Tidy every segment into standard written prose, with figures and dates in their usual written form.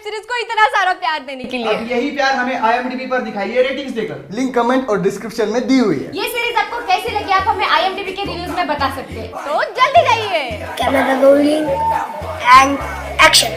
Series को इतना सारा प्यार देने के लिए। अब यही प्यार हमें IMDb पर दिखाइए रेटिंग्स देकर। लिंक कमेंट और डिस्क्रिप्शन में दी हुई है। ये सीरीज आपको कैसी लगी आप हमें IMDb के रिव्यूज में बता सकते हैं, तो जल्दी जाइए। Camera rolling and action.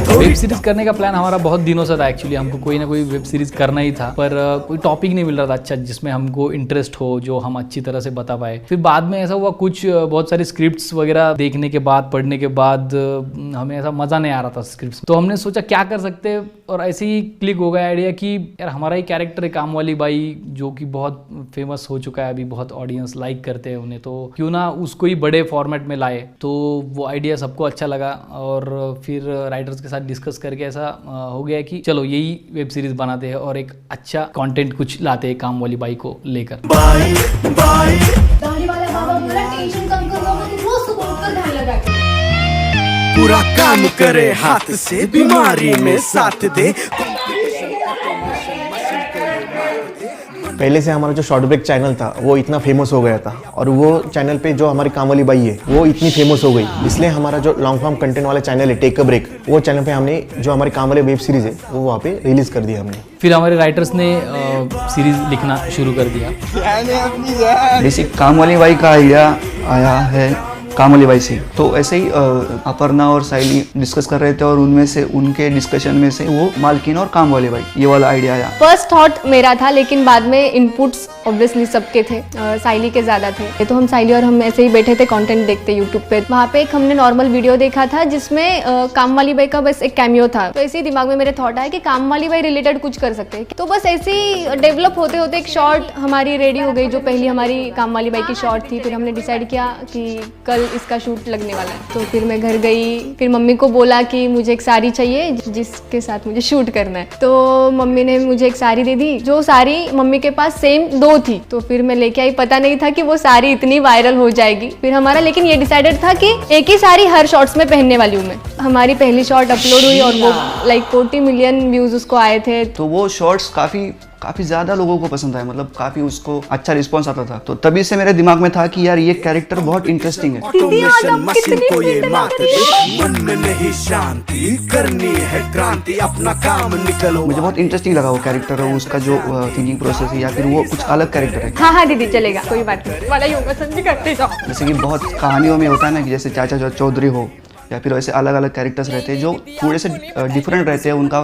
Web series करने का प्लान हमारा बहुत दिनों से था। एक्चुअली हमको कोई ना कोई वेब सीरीज करना ही था, पर कोई टॉपिक नहीं मिल रहा था अच्छा जिसमें हमको इंटरेस्ट हो, जो हम अच्छी तरह से बता पाए। फिर बाद में ऐसा हुआ, कुछ बहुत सारी स्क्रिप्ट्स वगैरह देखने के बाद, पढ़ने के बाद हमें ऐसा मज़ा नहीं आ रहा था स्क्रिप्ट्स। तो हमने सोचा क्या कर सकते हैं, और ऐसे ही क्लिक हो गया आइडिया कि यार हमारा ही कैरेक्टर है काम वाली बाई, जो कि बहुत फेमस हो चुका है, अभी बहुत ऑडियंस लाइक करते हैं उन्हें, तो क्यों ना उसको ही बड़े फॉर्मेट में लाए। तो वो आइडिया सबको अच्छा लगा, और फिर राइटर्स के साथ डिस्कस करके ऐसा हो गया कि चलो यही वेब सीरीज बनाते हैं और एक अच्छा कंटेंट कुछ लाते हैं काम वाली बाई को लेकर। पूरा काम करे हाथ से, बीमारी में साथ दे। पहले से हमारा जो शॉर्ट ब्रेक चैनल था वो इतना फेमस हो गया था, और वो चैनल पे जो हमारी काम वाली बाई है वो इतनी फेमस हो गई, इसलिए हमारा जो लॉन्ग फॉर्म कंटेंट वाला चैनल है टेक अ ब्रेक, वो चैनल पे हमने जो हमारी काम वाली वेब सीरीज है वो वहाँ पे रिलीज कर दिया हमने। फिर हमारे राइटर्स ने सीरीज लिखना शुरू कर दिया। बेसिक काम वाली बाई का आइडिया आया है काम वाली बाई से। तो ऐसे ही अपर्णा और साइली डिस्कस कर रहे थे, और उनमें से उनके डिस्कशन में से वो मालकिन और काम वाली बाई ये वाला आइडिया आया। फर्स्ट थॉट मेरा था, लेकिन बाद में इनपुट्स ऑब्वियसली सबके थे, साइली के ज़्यादा थे। तो हम साइली और हम ऐसे ही बैठे थे कंटेंट देखते यूट्यूब पे। वहाँ पे एक हमने नॉर्मल वीडियो देखा था जिसमें काम वाली बाई का बस एक कैमियो था। तो ऐसे ही दिमाग में मेरे थॉट आया कि काम वाली बाई रिलेटेड कुछ कर सकते हैं। तो बस ऐसे ही डेवलप होते होते एक शॉर्ट हमारी रेडी हो गई, जो पहली हमारी काम वाली बाई की शॉर्ट थी। फिर हमने डिसाइड किया कि कल इसका शूट लगने वाला है। तो फिर मैं घर गई, फिर मम्मी को बोला कि मुझे एक साड़ी चाहिए जिसके साथ मुझे शूट करना है। तो मम्मी ने मुझे एक साड़ी दे दी, जो साड़ी मम्मी के पास सेम 2 थी। तो फिर मैं लेके आई, पता नहीं था कि वो साड़ी इतनी वायरल हो जाएगी। फिर हमारा लेकिन ये डिसाइडेड था कि एक ही साड़ी हर शॉर्ट्स में पहनने वाली हूँ मैं। हमारी पहली शॉर्ट अपलोड हुई और वो लाइक 40 मिलियन व्यूज उसको आए थे। तो वो शॉर्ट्स काफी ज्यादा लोगों को पसंद आया, मतलब काफी उसको अच्छा रिस्पांस आता था। तो तभी से मेरे दिमाग में था कि यार ये कैरेक्टर बहुत इंटरेस्टिंग है। मशीन को ये मात दे, मन में नहीं शांति, करनी है क्रांति, अपना काम निकलो। मुझे बहुत इंटरेस्टिंग लगा वो कैरेक्टर, और उसका जो थिंकिंग प्रोसेस है, या फिर वो कुछ अलग कैरेक्टर है। हाँ दीदी चलेगा, कोई बात नहीं, वाला योगा समझी करते जाओ। जैसे कि बहुत कहानियों में होता है ना कि जैसे चाचा चौधरी हो, या फिर वैसे अलग अलग कैरेक्टर्स रहते हैं जो थोड़े से डिफरेंट रहते हैं, उनका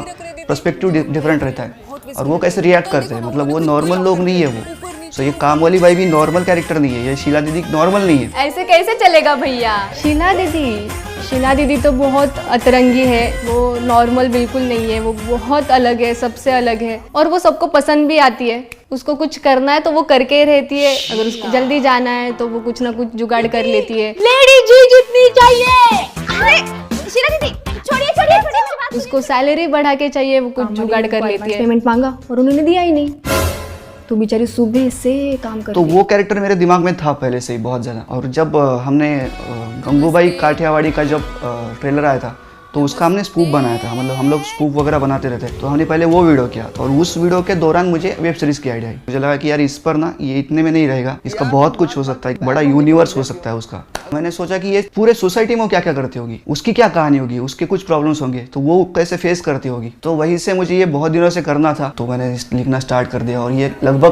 पर्सपेक्टिव डिफरेंट रहता है, और वो कैसे रिएक्ट करते हैं, मतलब वो नॉर्मल लोग नहीं है वो। सो ये काम वाली बाई भी नॉर्मल कैरेक्टर नहीं है, ये शीला दीदी नॉर्मल नहीं है। ऐसे कैसे चलेगा भैया? शीला दीदी तो बहुत अतरंगी है, वो नॉर्मल बिल्कुल नहीं है, वो बहुत अलग है, सबसे अलग है, और वो सबको पसंद भी आती है। उसको कुछ करना है तो वो करके ही रहती है, अगर उसको जल्दी जाना है तो वो कुछ ना कुछ जुगाड़ कर लेती है। लेडी जी जितनी चाहिए, शीला दीदी छोड़िए, उसको सैलरी बढ़ा के चाहिए, वो कुछ जुगाड़ कर लेती है। पेमेंट मांगा और उन्होंने दिया ही नहीं, तो बेचारी सुबह से काम करती है। तो वो कैरेक्टर मेरे दिमाग में था पहले से ही बहुत ज़्यादा। और जब हमने गंगूबाई काठियावाड़ी का जब ट्रेलर आया था, तो उसका हमने स्पूफ बनाया था, मतलब हम लोग स्पूफ वगैरह बनाते रहते हैं। तो हमने पहले वो वीडियो किया, और उस वीडियो के दौरान मुझे वेब सीरीज की आइडिया आई। मुझे लगा कि यार इस पर ना ये इतने में नहीं रहेगा, इसका बहुत कुछ हो सकता है, बड़ा यूनिवर्स हो सकता है उसका। मैंने सोचा कि ये पूरे सोसाइटी में क्या क्या करती होगी, उसकी क्या कहानी होगी, उसके कुछ प्रॉब्लम्स होंगे, तो वो कैसे फेस करती होगी। तो वहीं से मुझे ये बहुत दिनों से करना था, तो मैंने लिखना स्टार्ट कर दिया, और ये लगभग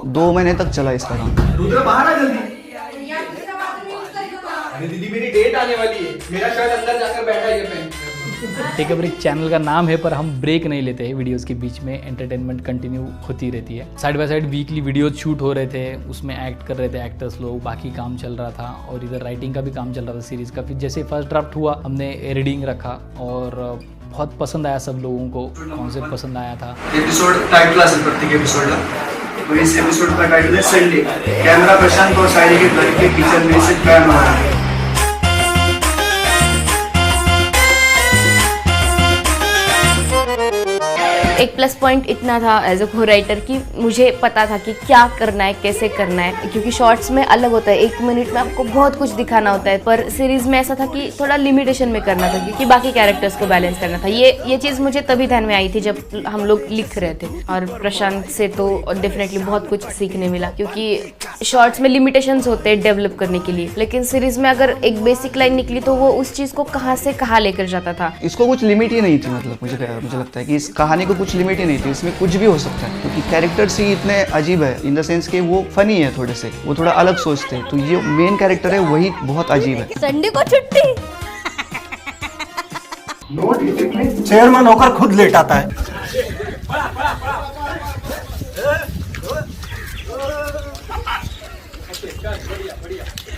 2 महीने तक चला इसका काम। रुद्र बाहर आ जल्दी। अरे दीदी मेरी डेट आने वाली है, मेरा शर्ट अंदर जाकर बैठा है ये पहन। टेक अ ब्रेक चैनल का नाम है, पर हम ब्रेक नहीं लेते हैं। वीडियोस के बीच में एंटरटेनमेंट कंटिन्यू होती रहती है। Side by side weekly videos shoot हो रहे थे, उसमें एक्ट कर रहे थे एक्टर्स लोग, बाकी काम चल रहा था, और इधर राइटिंग का भी काम चल रहा था सीरीज का। फिर जैसे फर्स्ट ड्राफ्ट हुआ, हमने रीडिंग रखा, और बहुत पसंद आया सब लोगों को, कॉन्सेप्ट पसंद आया था। एपिसोड टाइटल असेल प्रत्येक एपिसोडला, तो इस एपिसोड का टाइटल है संडे। कैमरा प्रशांत और साइली के घर के किचन में से प्लान हो रहा है। एक प्लस पॉइंट इतना था एज अ को राइटर कि मुझे पता था कि क्या करना है, कैसे करना है, क्योंकि शॉर्ट्स में अलग होता है, 1 मिनट में आपको बहुत कुछ दिखाना होता है, पर सीरीज में ऐसा था कि थोड़ा लिमिटेशन में करना था क्योंकि बाकी कैरेक्टर्स को बैलेंस करना था। ये चीज़ मुझे तभी ध्यान में आई थी जब हम लोग लिख रहे थे, और प्रशांत से तो डेफिनेटली बहुत कुछ सीखने मिला क्योंकि शॉर्ट्स में लिमिटेशंस होते हैं डेवलप करने के लिए, लेकिन सीरीज में अगर एक बेसिक लाइन निकली तो वो उस चीज़ को कहाँ से कहाँ लेकर जाता था। इसको कुछ लिमिट ही नहीं थी, मतलब मुझे लगता है कि इस कहानी को कुछ लिमिट ही नहीं थी, इसमें कुछ भी हो सकता है क्योंकि कैरेक्टर्स ही इतने अजीब है इन द सेंस कि वो फनी है, थोड़े से वो थोड़ा अलग सोचते हैं, तो ये मेन कैरेक्टर है वही बहुत अजीब है। संडे को छुट्टी, चेयरमैन होकर खुद लेट आता है।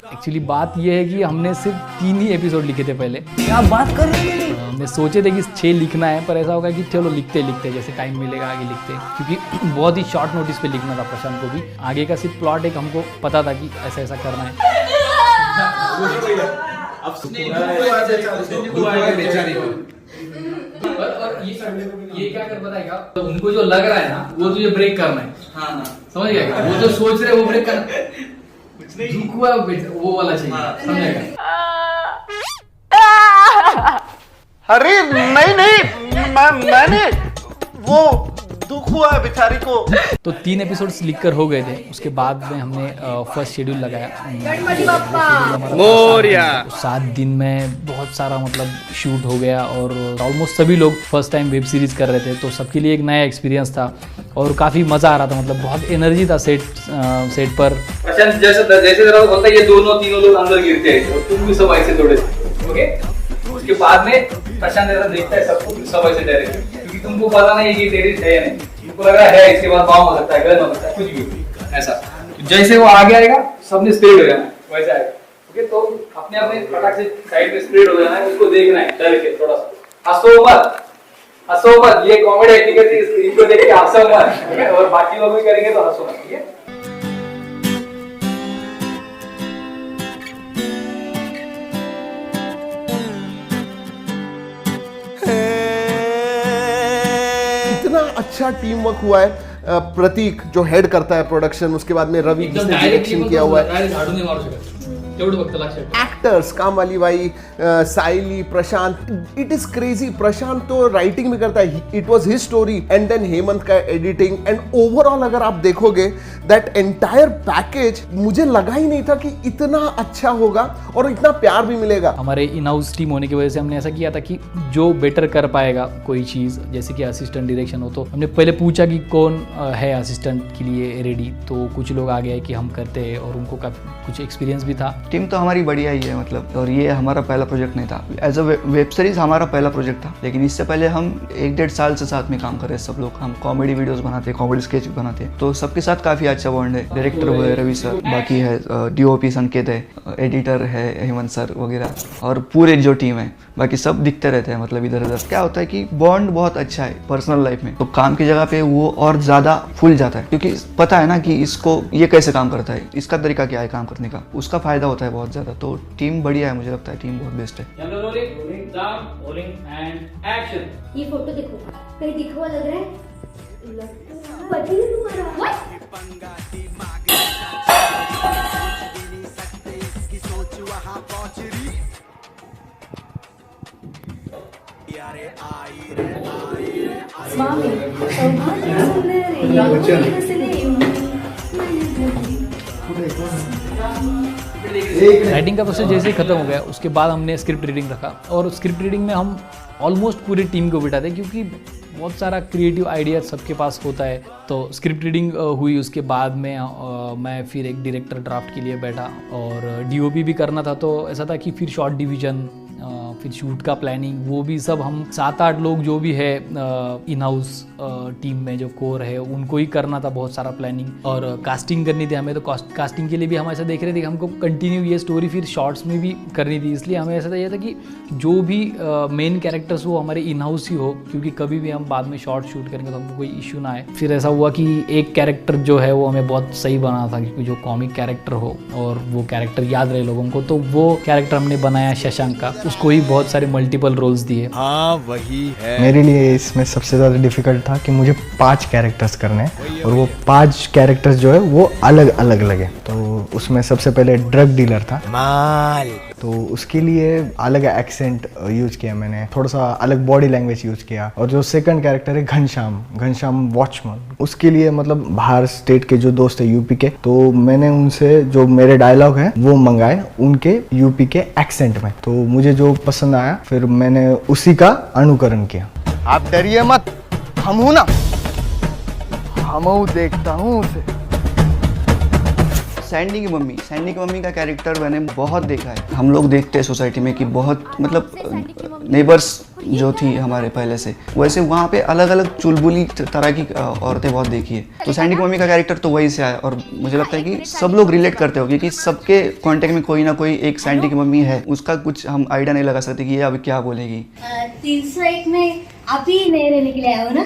एक्चुअली बात यह है कि हमने सिर्फ 3 ही एपिसोड लिखे थे पहले। क्या बात कर रहे हैं? हमने सोचे थे कि 6 लिखना है, पर ऐसा होगा कि चलो लिखते जैसे टाइम मिलेगा आगे लिखते, क्योंकि बहुत ही शॉर्ट नोटिस पे लिखना था प्रशांत को भी। आगे का सिर्फ प्लॉट एक हमको पता था कि ऐसा ऐसा करना है। और ये क्या कर बताएगा, तो उनको जो लग रहा है ना वो तुझे ब्रेक करना है। हाँ, समझ गया? वो जो सोच रहे हैं वो ब्रेक करना, दुख हुआ वो वाला चाहिए, समझेगा? अरे नहीं मैंने वो दुख हुआ है बेचारी को। तो 3 एपिसोड्स लिखकर हो गए थे, उसके बाद में हमने फर्स्ट शेड्यूल लगाया। 7 दिन में बहुत सारा मतलब शूट हो गया और ऑलमोस्ट सभी लोग फर्स्ट टाइम वेब सीरीज कर रहे थे, तो सबके लिए एक नया एक्सपीरियंस था और काफ़ी मज़ा आ रहा था, मतलब बहुत एनर्जी था सेट पर। जैसे होता है ये दोनों तीनों लोग अंदर गिरते हैं और तुम भी सब ऐसे थोड़े ओके। उसके बाद में प्रशांत ऐसा देखता है सबको, सब ऐसे डरे क्योंकि तुमको पता नहीं कि टेररिस्ट है या नहीं, तुमको लग रहा है इसके बाद बम हो सकता है, गन हो सकता है, कुछ भी ऐसा। जैसे वो आगे आएगा सबने स्प्रेड हो जाना वैसे आएगा, ओके। तो अपने अपने फटाक से साइड में स्प्रेड हो जाना है, उसको देखना है डर के, थोड़ा सा हंसो मत, ये कॉमेडी एक्टिंग है, इनको देख के हंसो मत, और बाकी लोग भी करेंगे तो हंसो मत, ठीक है। इतना अच्छा टीम वर्क हुआ है। प्रतीक जो हेड करता है प्रोडक्शन, उसके बाद में रवि जिसने डायरेक्शन किया हुआ है, एक्टर्स कामवाली बाई, Saili, Prashant, it is crazy. Prashant तो राइटिंग भी करता है, it was his story, and then Hemant का एडिटिंग, एंड ओवरऑल अगर आप देखोगे दैट एंटायर पैकेज, मुझे लगा ही नहीं था कि इतना अच्छा होगा और इतना प्यार भी मिलेगा। हमारे इन हाउस टीम होने की वजह से हमने ऐसा किया था कि जो बेटर कर पाएगा कोई चीज़, जैसे कि असिस्टेंट डायरेक्शन हो, तो हमने पहले पूछा कि कौन है असिस्टेंट के लिए रेडी, तो कुछ लोग आ गए कि हम करते हैं और उनको काफ़ी कुछ एक्सपीरियंस भी था। टीम तो हमारी बढ़िया ही है मतलब, और ये हमारा पहला प्रोजेक्ट नहीं था, एज अ वेब सीरीज हमारा पहला प्रोजेक्ट था, लेकिन इससे पहले हम 1-1.5 साल से साथ में काम कर रहे हैं सब लोग। हम कॉमेडी वीडियोस बनाते हैं, कॉमेडी स्केच बनाते हैं, तो सबके साथ काफ़ी अच्छा बॉन्ड है। डायरेक्टर हुए रवि सर, बाकी है DOP संकेत है, एडिटर है हेमंत सर वगैरह, और पूरे जो टीम है बाकी सब दिखते रहते हैं। मतलब इधर उधर क्या होता है कि बॉन्ड बहुत अच्छा है पर्सनल लाइफ में, तो काम की जगह पे वो और ज़्यादा फूल जाता है, क्योंकि पता है ना कि इसको ये कैसे काम करता है, इसका तरीका क्या है काम करने का, उसका फायदा होता है बहुत ज़्यादा। तो टीम बढ़िया है, मुझे लगता है टीम बहुत बेस्ट है। ये फोटो देखो, कहीं दिखा हुआ लग रहा है, पति है तुम्हारा। राइटिंग का प्रोसेस जैसे ही खत्म हो गया, उसके बाद हमने स्क्रिप्ट रीडिंग रखा, और स्क्रिप्ट रीडिंग में हम ऑलमोस्ट पूरी टीम को बिठाते, क्योंकि बहुत सारा क्रिएटिव आइडिया सबके पास होता है। तो स्क्रिप्ट रीडिंग हुई, उसके बाद में मैं फिर एक डायरेक्टर ड्राफ्ट के लिए बैठा, और DOP भी करना था, तो ऐसा था कि फिर शॉर्ट डिवीजन, फिर शूट का प्लानिंग, वो भी सब हम 7-8 लोग जो भी है इन हाउस टीम में जो कोर है उनको ही करना था, बहुत सारा प्लानिंग, और कास्टिंग करनी थी हमें। तो कास्टिंग के लिए भी हम ऐसा देख रहे थे कि हमको कंटिन्यू ये स्टोरी फिर शॉर्ट्स में भी करनी थी, इसलिए हमें ऐसा था कि जो भी मेन कैरेक्टर्स वो हमारे इन हाउस ही हो, क्योंकि कभी भी हम बाद में शॉर्ट शूट करेंगे तो हमको कोई इशू ना आए। फिर ऐसा हुआ कि एक कैरेक्टर जो है वो हमें बहुत सही बना था, क्योंकि जो कॉमिक कैरेक्टर हो और वो कैरेक्टर याद रहे लोगों को, तो वो कैरेक्टर हमने बनाया शशांक का, उसको ही बहुत बहुत सारे मल्टीपल रोल्स दिए। हाँ वही है। मेरे लिए इसमें सबसे ज़्यादा डिफिकल्ट था कि मुझे 5 कैरेक्टर्स करने हैं और वो 5 कैरेक्टर्स जो है वो अलग अलग लगे। तो उसमें सबसे पहले ड्रग डीलर था माल, तो उसके लिए अलग एक्सेंट यूज किया मैंने, थोड़ा सा अलग बॉडी लैंग्वेज यूज किया। और जो सेकंड कैरेक्टर है घनश्याम वॉचमैन, उसके लिए मतलब बाहर स्टेट के जो दोस्त है यूपी के, तो मैंने उनसे जो मेरे डायलॉग हैं वो मंगाए उनके यूपी के एक्सेंट में। तो मुझे जो पसंद आया फिर मैंने उसी का अनुकरण किया। आप डरिए मत, हम हूं ना, हम देखता हूं उसे। सैंडी की मम्मी का कैरेक्टर मैंने बहुत देखा है। हम लोग देखते हैं सोसाइटी में कि बहुत मतलब नेबर्स जो थी हमारे पहले से, वैसे वहाँ पे अलग अलग चुलबुली तरह की औरतें बहुत देखी है। तो सैंडी की मम्मी का कैरेक्टर तो वही से आया और मुझे लगता है कि सब लोग रिलेट करते हो क्योंकि सबके कॉन्टेक्ट में कोई ना कोई एक सैंडी की मम्मी है। उसका कुछ हम आइडिया नहीं लगा सकते कि ये अभी क्या बोलेगी। 301 में आप ही नए रहने के लिए आए हो ना?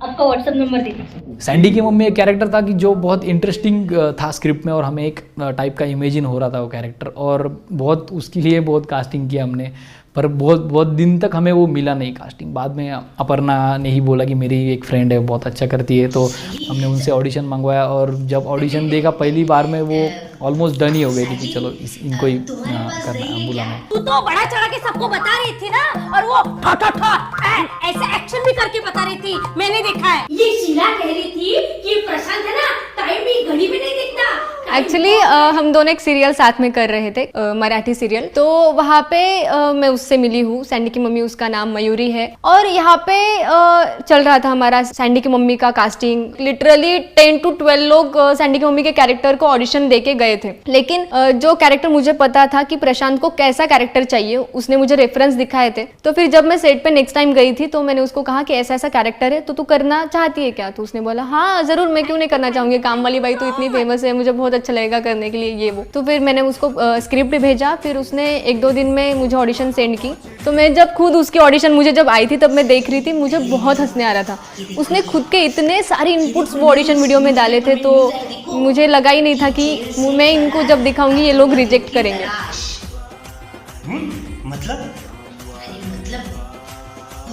आपका व्हाट्सएप नंबर दीजिए। सैंडी की मम्मी एक कैरेक्टर था कि जो बहुत इंटरेस्टिंग था स्क्रिप्ट में और हमें एक टाइप का इमेजिन हो रहा था वो कैरेक्टर, और बहुत उसके लिए बहुत कास्टिंग किया हमने, पर बहुत दिन तक हमें वो मिला नहीं कास्टिंग। बाद में अपर्णा ने ही बोला कि मेरी एक फ्रेंड है बहुत अच्छा करती है, तो हमने उनसे ऑडिशन मंगवाया और जब ऑडिशन देखा पहली बार में वो ऑलमोस्ट डन ही हो गई थी कि चलो इनको ही करना बुलाना। तू तो बड़ा चढ़ा के सबको बता रही थी ना, और वो ऐसे एक्शन भी करके बता रही थी, मैंने देखा है। ये शीला कह रही थी कि प्रशांत है ना टाइम भी घड़ी भी नहीं देखता। एक्चुअली हम दोनों एक सीरियल साथ में कर रहे थे, मराठी सीरियल, तो वहाँ पे मैं उससे मिली हूँ। सैंडी की मम्मी, उसका नाम मयूरी है, और यहाँ पे चल रहा था हमारा सैंडी की मम्मी का कास्टिंग। लिटरली 10 to 12 लोग सैंडी की मम्मी के कैरेक्टर को ऑडिशन दे के गए थे, लेकिन जो कैरेक्टर मुझे पता था कि प्रशांत को कैसा कैरेक्टर चाहिए, उसने मुझे रेफरेंस दिखाए थे। तो फिर जब मैं सेट पे नेक्स्ट टाइम गई थी तो मैंने उसको कहा कि ऐसा ऐसा कैरेक्टर है, तो तू करना चाहती है क्या? तो उसने बोला हाँ जरूर, मैं क्यों नहीं करना चाहूंगी, काम वाली बाई तो इतनी फेमस है, मुझे बहुत अच्छा लगेगा करने के लिए ये वो। तो फिर मैंने उसको स्क्रिप्ट भेजा, फिर उसने 1-2 दिन में मुझे ऑडिशन सेंड की। तो मैं जब खुद उसकी ऑडिशन मुझे जब आई थी तब मैं देख रही थी, मुझे बहुत हंसने आ रहा था। उसने खुद के इतने सारे इनपुट्स वो ऑडिशन वीडियो में डाले थे, तो मुझे लगा ही नहीं था कि मैं इनको जब दिखाऊंगी ये लोग रिजेक्ट करेंगे। मतलब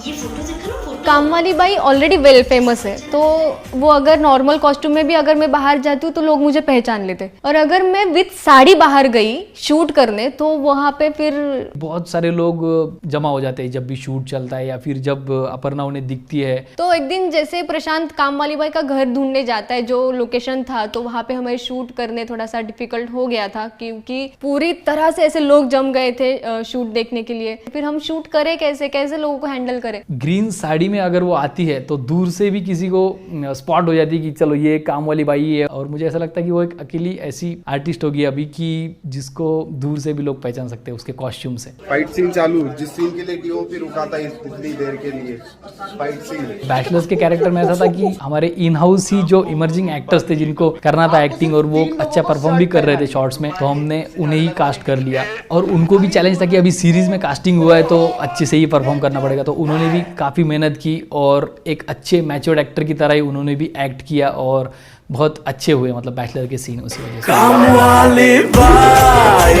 ये फोटो देखो ना, फोटो काम वाली बाई ऑलरेडी वेल फेमस है, तो वो अगर नॉर्मल कॉस्ट्यूम में भी अगर मैं बाहर जाती हूँ तो लोग मुझे पहचान लेते, और अगर मैं विद साड़ी बाहर गई शूट करने तो वहाँ पे फिर बहुत सारे लोग जमा हो जाते हैं जब भी शूट चलता है या फिर जब अपर्णा उन्हें दिखती है। तो एक दिन जैसे प्रशांत काम वाली बाई का घर ढूंढने जाता है जो लोकेशन था, तो वहाँ पे हमें शूट करने थोड़ा सा डिफिकल्ट हो गया था क्योंकि पूरी तरह से ऐसे लोग जम गए थे शूट देखने के लिए। फिर हम शूट करें कैसे लोगों को हैंडल करें। ग्रीन साड़ी में अगर वो आती है तो दूर से भी किसी को स्पॉट हो जाती है कि चलो ये काम वाली बाई है, और मुझे ऐसा लगता है कि वो एक अकेली ऐसी आर्टिस्ट होगी अभी कि जिसको दूर से भी लोग पहचान सकते हैं उसके कॉस्ट्यूम से। फाइट सीन चालू, जिस सीन के लिए डीओपी रुका था इतनी देर के लिए, फाइट सीन। बैचलर्स के कैरेक्टर में ऐसा था कि हमारे इन हाउस ही जो इमर्जिंग एक्टर्स थे जिनको करना था एक्टिंग और वो अच्छा परफॉर्म भी कर रहे थे शॉर्ट्स में, तो हमने उन्हें ही कास्ट कर लिया। और उनको भी चैलेंज था कि अभी सीरीज में कास्टिंग हुआ है तो अच्छे से ही परफॉर्म करना पड़ेगा, तो उन्होंने भी काफ़ी मेहनत की और एक अच्छे मैच्योर्ड एक्टर की तरह ही उन्होंने भी एक्ट किया और बहुत अच्छे हुए मतलब बैचलर के सीन उसी वजह से। काम वाले बाई